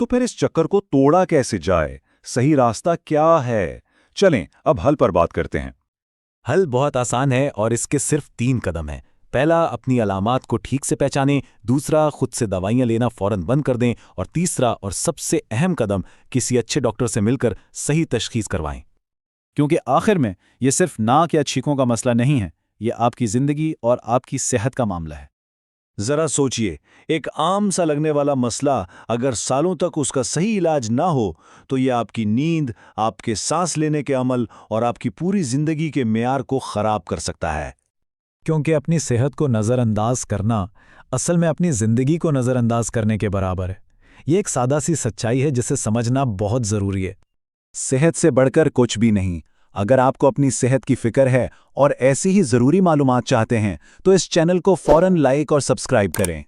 तो फिर इस चक्कर को तोड़ा कैसे जाए? सही रास्ता क्या है? चलें अब हल पर बात करते हैं। हल बहुत आसान है और इसके सिर्फ 3 कदम हैं। पहला, अपनी अलामात को ठीक से पहचानें। दूसरा, खुद से दवाइयां लेना फौरन बंद कर दें। और तीसरा और सबसे अहम कदम, किसी अच्छे डॉक्टर से मिलकर सही तशखीस करवाएं। क्योंकि आखिर में ये सिर्फ नाक या छींकों का मसला नहीं है, ये आपकी ज़िंदगी और आपकी सेहत का मामला है। जरा सोचिए, एक आम सा लगने वाला मसला अगर सालों तक उसका सही इलाज ना हो तो ये आपकी नींद, आपके सांस लेने के अमल और आपकी पूरी जिंदगी के मेयार को खराब कर सकता है। क्योंकि अपनी सेहत को नज़रअंदाज करना असल में अपनी ज़िंदगी को नज़रअंदाज करने के बराबर है। ये एक सादा सी सच्चाई है जिसे समझना बहुत ज़रूरी है। सेहत से बढ़कर कुछ भी नहीं। अगर आपको अपनी सेहत की फिक्र है और ऐसी ही ज़रूरी मालूमात चाहते हैं तो इस चैनल को फौरन लाइक और सब्सक्राइब करें।